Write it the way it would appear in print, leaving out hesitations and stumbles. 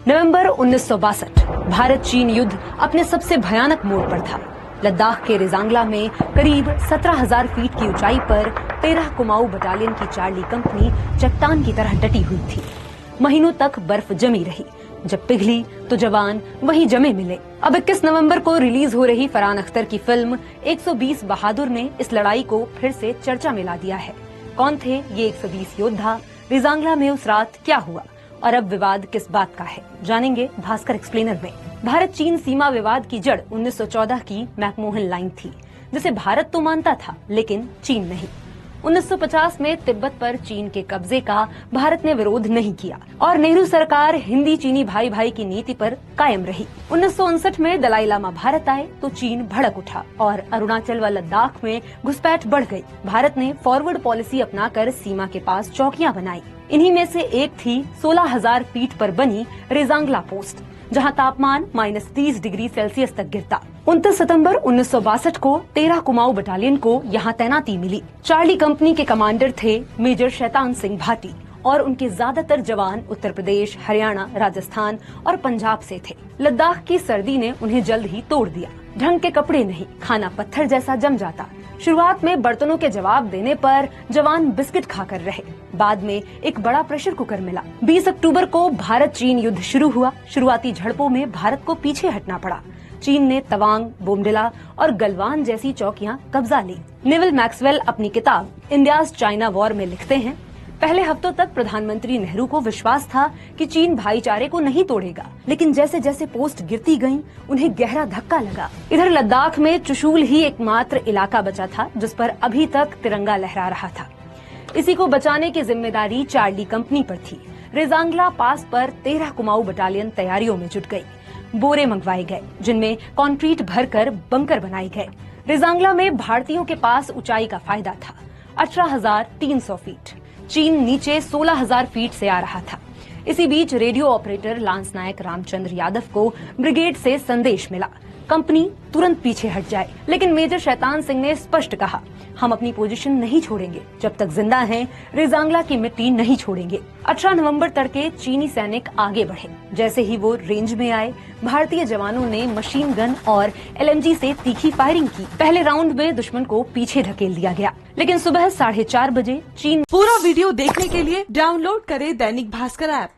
नवंबर 1962 भारत चीन युद्ध अपने सबसे भयानक मोड़ पर था। लद्दाख के रेजांगला में करीब 17,000 फीट की ऊंचाई पर 13 कुमाऊं बटालियन की चार्ली कंपनी चट्टान की तरह डटी हुई थी। महीनों तक बर्फ जमी रही, जब पिघली तो जवान वहीं जमे मिले। अब 21 नवंबर को रिलीज हो रही फरहान अख्तर की फिल्म 120 बहादुर ने इस लड़ाई को फिर से चर्चा में ला दिया है। कौन थे ये 120 योद्धा, रेजांगला में उस रात क्या हुआ और अब विवाद किस बात का है, जानेंगे भास्कर एक्सप्लेनर में। भारत चीन सीमा विवाद की जड़ 1914 की मैकमोहन लाइन थी, जिसे भारत तो मानता था लेकिन चीन नहीं। 1950 में तिब्बत पर चीन के कब्जे का भारत ने विरोध नहीं किया और नेहरू सरकार हिंदी चीनी भाई भाई की नीति पर कायम रही। 1959 में दलाई लामा भारत आए तो चीन भड़क उठा और अरुणाचल व लद्दाख में घुसपैठ बढ़ गई। भारत ने फॉरवर्ड पॉलिसी अपनाकर सीमा के पास चौकियां बनाई। इन्हीं में से एक थी 16,000 फीट पर बनी रेजांगला पोस्ट, जहां तापमान -30 डिग्री सेल्सियस तक गिरता। 29 सितंबर 1962 को 13 कुमाऊं बटालियन को यहां तैनाती मिली। चार्ली कंपनी के कमांडर थे मेजर शैतान सिंह भाटी और उनके ज्यादातर जवान उत्तर प्रदेश, हरियाणा, राजस्थान और पंजाब से थे। लद्दाख की सर्दी ने उन्हें जल्द ही तोड़ दिया। ढंग के कपड़े नहीं, खाना पत्थर जैसा जम जाता। शुरुआत में बर्तनों के जवाब देने पर जवान बिस्किट खाकर रहे। बाद में एक बड़ा प्रेशर कुकर मिला। 20 अक्टूबर को भारत चीन युद्ध शुरू हुआ। शुरुआती झड़पों में भारत को पीछे हटना पड़ा। चीन ने तवांग, बोमडिला और गलवान जैसी चौकियां कब्जा ली। नेवल मैक्सवेल अपनी किताब इंडियाज चाइना वॉर में लिखते हैं, पहले हफ्तों तक प्रधानमंत्री नेहरू को विश्वास था कि चीन भाईचारे को नहीं तोड़ेगा, लेकिन जैसे जैसे पोस्ट गिरती गईं, उन्हें गहरा धक्का लगा। इधर लद्दाख में चुशूल ही एकमात्र इलाका बचा था जिस पर अभी तक तिरंगा लहरा रहा था। इसी को बचाने की जिम्मेदारी चार्ली कंपनी पर थी। रेजांगला पास पर 13 कुमाऊं बटालियन तैयारियों में जुट गई। बोरे मंगवाए गए जिनमें कंक्रीट भरकर बंकर बनाए गए। रेजांगला में भारतीयों के पास ऊंचाई का फायदा था, 18,300 फीट। चीन नीचे 16,000 फीट से आ रहा था। इसी बीच रेडियो ऑपरेटर लांस नायक रामचंद्र यादव को ब्रिगेड से संदेश मिला, कंपनी तुरंत पीछे हट जाए। लेकिन मेजर शैतान सिंह ने स्पष्ट कहा, हम अपनी पोजीशन नहीं छोड़ेंगे, जब तक जिंदा हैं रेजांगला की मिट्टी नहीं छोड़ेंगे। 18 नवंबर तड़के चीनी सैनिक आगे बढ़े। जैसे ही वो रेंज में आए, भारतीय जवानों ने मशीन गन और LMG से तीखी फायरिंग की। पहले राउंड में दुश्मन को पीछे धकेल दिया गया, लेकिन सुबह 4:30 बजे चीन। पूरा वीडियो देखने के लिए डाउनलोड करें दैनिक भास्कर ऐप।